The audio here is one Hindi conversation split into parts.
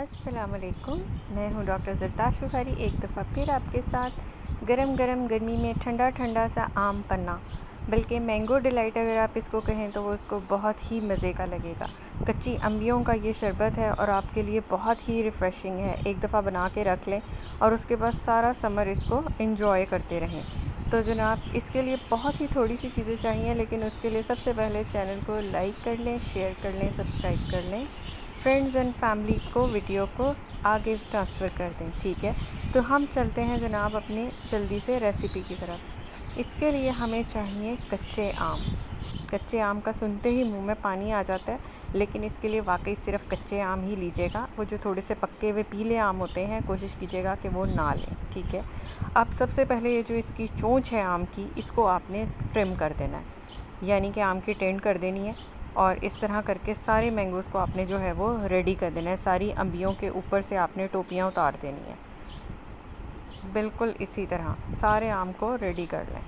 अस्सलामुअलैकुम, मैं हूँ डॉक्टर ज़रताश बुखारी एक दफ़ा फिर आपके साथ गरम गरम गर्मी में ठंडा ठंडा सा आम पन्ना, बल्कि मैंगो डिलाइट अगर आप इसको कहें तो वो उसको बहुत ही मज़े का लगेगा। कच्ची अम्बियों का ये शरबत है और आपके लिए बहुत ही रिफ़्रेशिंग है। एक दफ़ा बना के रख लें और उसके बाद सारा समर इसको एंजॉय करते रहें। तो जनाब, इसके लिए बहुत ही थोड़ी सी चीज़ें चाहिए, लेकिन उसके लिए सबसे पहले चैनल को लाइक कर लें, शेयर कर लें, सब्सक्राइब कर लें, फ्रेंड्स एंड फैमिली को वीडियो को आगे ट्रांसफ़र कर दें। ठीक है, तो हम चलते हैं जनाब अपने जल्दी से रेसिपी की तरफ। इसके लिए हमें चाहिए कच्चे आम। कच्चे आम का सुनते ही मुंह में पानी आ जाता है, लेकिन इसके लिए वाकई सिर्फ कच्चे आम ही लीजिएगा। वो जो थोड़े से पक्के हुए पीले आम होते हैं, कोशिश कीजिएगा कि वो ना लें। ठीक है, अब सबसे पहले ये जो इसकी चोंच है आम की, इसको आपने ट्रिम कर देना है, यानी कि आम की टेंड कर देनी है। और इस तरह करके सारे मैंगोज़ को आपने जो है वो रेडी कर देना है। सारी अम्बियों के ऊपर से आपने टोपियाँ उतार देनी है, बिल्कुल इसी तरह सारे आम को रेडी कर लें।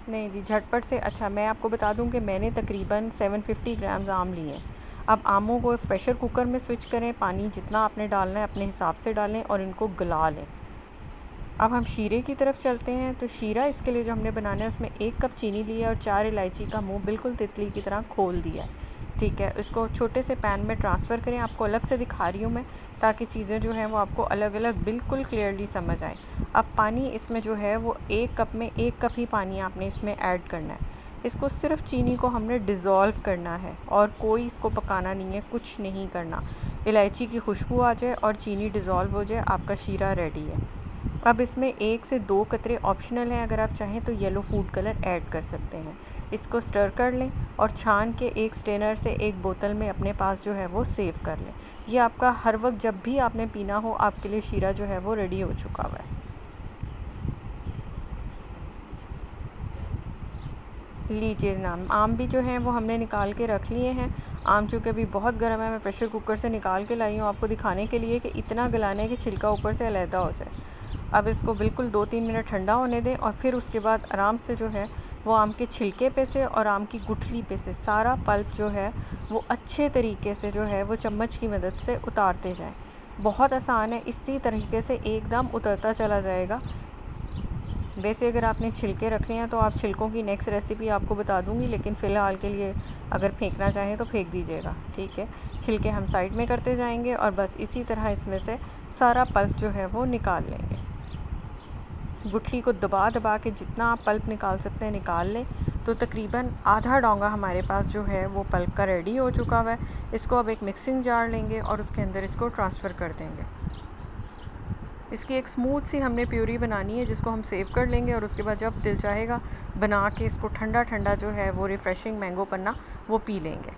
नहीं जी, झटपट से। अच्छा, मैं आपको बता दूं कि मैंने तकरीबन 750 ग्राम्स आम लिए हैं। अब आमों को प्रेशर कुकर में स्विच करें, पानी जितना आपने डालना है अपने हिसाब से डालें और इनको गला लें। अब हम शीरे की तरफ चलते हैं। तो शीरा इसके लिए जो हमने बनाना है, उसमें 1 कप चीनी लिया और 4 इलायची का मुंह बिल्कुल तितली की तरह खोल दिया है। ठीक है, इसको छोटे से पैन में ट्रांसफ़र करें। आपको अलग से दिखा रही हूँ मैं, ताकि चीज़ें जो हैं वो आपको अलग अलग बिल्कुल क्लियरली समझ आए। अब पानी इसमें जो है वो 1 कप में 1 कप ही पानी आपने इसमें ऐड करना है। इसको सिर्फ चीनी को हमने डिज़ोल्व करना है और कोई इसको पकाना नहीं है, कुछ नहीं करना। इलायची की खुशबू आ जाए और चीनी डिज़ोल्व हो जाए, आपका शीरा रेडी है। अब इसमें 1 से 2 कतरे ऑप्शनल हैं, अगर आप चाहें तो येलो फूड कलर ऐड कर सकते हैं। इसको स्टर कर लें और छान के एक स्ट्रेनर से एक बोतल में अपने पास जो है वो सेव कर लें। ये आपका हर वक्त जब भी आपने पीना हो, आपके लिए शीरा जो है वो रेडी हो चुका हुआ है। लीजिए नाम, आम भी जो हैं वो हमने निकाल के रख लिए हैं। आम चूँकि अभी बहुत गर्म है, मैं प्रेशर कुकर से निकाल के लाई हूँ आपको दिखाने के लिए कि इतना गलाना है कि छिलका ऊपर से अलहदा हो जाए। अब इसको बिल्कुल 2-3 मिनट ठंडा होने दें और फिर उसके बाद आराम से जो है वो आम के छिलके पे से और आम की गुठली पे से सारा पल्प जो है वो अच्छे तरीके से जो है वो चम्मच की मदद से उतारते जाएं। बहुत आसान है, इसी तरीके से एकदम उतरता चला जाएगा। वैसे अगर आपने छिलके रखने हैं तो आप छिलकों की नेक्स्ट रेसिपी आपको बता दूंगी, लेकिन फ़िलहाल के लिए अगर फेंकना चाहें तो फेंक दीजिएगा। ठीक है, छिलके हम साइड में करते जाएंगे और बस इसी तरह इसमें से सारा पल्प जो है वो निकाल लेंगे। गुठली को दबा दबा के जितना आप पल्प निकाल सकते हैं निकाल लें। तो तकरीबन आधा डोंगा हमारे पास जो है वो पल्प का रेडी हो चुका हुआ है। इसको अब एक मिक्सिंग जार लेंगे और उसके अंदर इसको ट्रांसफ़र कर देंगे। इसकी एक स्मूथ सी हमने प्यूरी बनानी है, जिसको हम सेव कर लेंगे और उसके बाद जब दिल चाहेगा बना के इसको ठंडा ठंडा जो है वो रिफ़्रेशिंग मैंगो पन्ना वो पी लेंगे।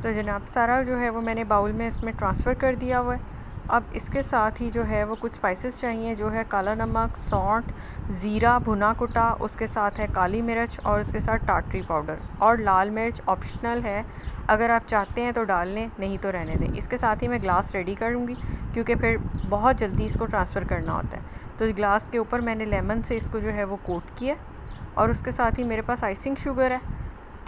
तो जनाब, सारा जो है वो मैंने बाउल में इसमें ट्रांसफ़र कर दिया हुआ है। अब इसके साथ ही जो है वो कुछ स्पाइसेस चाहिए, जो है काला नमक, सौंठ, ज़ीरा भुना कुटा, उसके साथ है काली मिर्च और उसके साथ टाटरी पाउडर, और लाल मिर्च ऑप्शनल है, अगर आप चाहते हैं तो डाल लें, नहीं तो रहने दें। इसके साथ ही मैं ग्लास रेडी करूँगी, क्योंकि फिर बहुत जल्दी इसको ट्रांसफ़र करना होता है। तो ग्लास के ऊपर मैंने लेमन से इसको जो है वो कोट किया और उसके साथ ही मेरे पास आइसिंग शुगर है।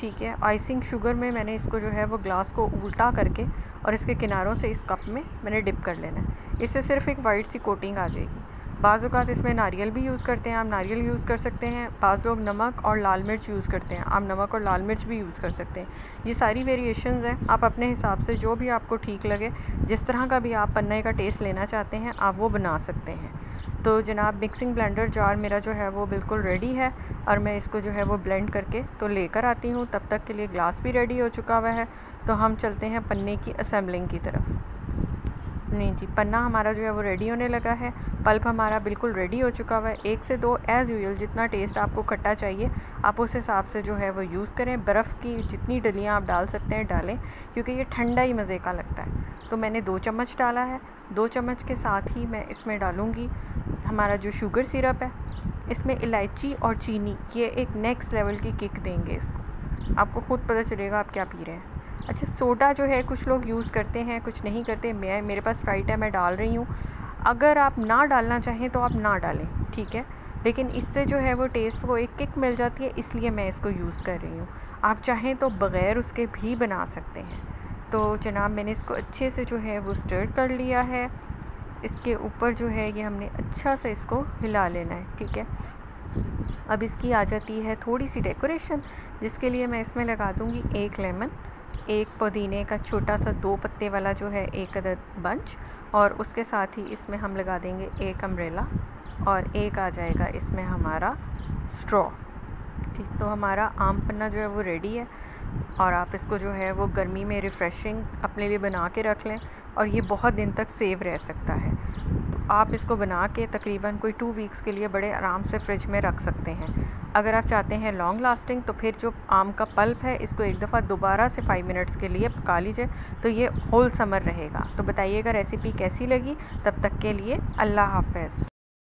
ठीक है, आइसिंग शुगर में मैंने इसको जो है वो ग्लास को उल्टा करके और इसके किनारों से इस कप में मैंने डिप कर लेना है। इससे सिर्फ एक वाइट सी कोटिंग आ जाएगी। बाज़ औक़ात इसमें नारियल भी यूज़ करते हैं, आप नारियल यूज़ कर सकते हैं। बाज़ लोग नमक और लाल मिर्च यूज़ करते हैं, आप नमक और लाल मिर्च भी यूज़ कर सकते हैं। ये सारी वेरिएशंस हैं, आप अपने हिसाब से जो भी आपको ठीक लगे, जिस तरह का भी आप पन्ने का टेस्ट लेना चाहते हैं, आप वो बना सकते हैं। तो जनाब, मिक्सिंग ब्लेंडर जार मेरा जो है वो बिल्कुल रेडी है और मैं इसको जो है वो ब्लेंड करके तो लेकर आती हूँ। तब तक के लिए ग्लास भी रेडी हो चुका हुआ है। तो हम चलते हैं पन्ने की असेंबलिंग की तरफ। नहीं जी, पन्ना हमारा जो है वो रेडी होने लगा है। पल्प हमारा बिल्कुल रेडी हो चुका हुआ है। 1 से 2 एज़ यूजुअल जितना टेस्ट आपको खट्टा चाहिए आप उस हिसाब से जो है वो यूज़ करें। बर्फ़ की जितनी डलियाँ आप डाल सकते हैं डालें, क्योंकि ये ठंडा ही मज़े का लगता है। तो मैंने 2 चम्मच डाला है। 2 चम्मच के साथ ही मैं इसमें डालूँगी हमारा जो शुगर सिरप है। इसमें इलायची और चीनी ये एक नेक्स्ट लेवल की किक देंगे इसको, आपको ख़ुद पता चलेगा आप क्या पी रहे हैं। अच्छा, सोडा जो है कुछ लोग यूज़ करते हैं, कुछ नहीं करते। मेरे पास स्प्राइट है, मैं डाल रही हूँ। अगर आप ना डालना चाहें तो आप ना डालें, ठीक है, लेकिन इससे जो है वो टेस्ट को एक किक मिल जाती है, इसलिए मैं इसको यूज़ कर रही हूँ। आप चाहें तो बग़ैर उसके भी बना सकते हैं। तो जनाब मैंने इसको अच्छे से जो है वो स्टर कर लिया है। इसके ऊपर जो है ये हमने अच्छा से इसको हिला लेना है, ठीक है। अब इसकी आ जाती है थोड़ी सी डेकोरेशन, जिसके लिए मैं इसमें लगा दूँगी 1 लेमन, 1 पुदीने का छोटा सा 2 पत्ते वाला जो है 1 अदद बंच, और उसके साथ ही इसमें हम लगा देंगे 1 अम्ब्रेला, और 1 आ जाएगा इसमें हमारा स्ट्रॉ। ठीक, तो हमारा आम पन्ना जो है वो रेडी है, और आप इसको जो है वो गर्मी में रिफ़्रेशिंग अपने लिए बना के रख लें, और ये बहुत दिन तक सेव रह सकता है। तो आप इसको बना के तकरीबन कोई 2 वीक्स के लिए बड़े आराम से फ्रिज में रख सकते हैं। अगर आप चाहते हैं लॉन्ग लास्टिंग, तो फिर जो आम का पल्प है इसको एक दफ़ा दोबारा से 5 मिनट्स के लिए पका लीजिए, तो ये होल समर रहेगा। तो बताइएगा रेसिपी कैसी लगी। तब तक के लिए अल्लाह हाफ़िज़।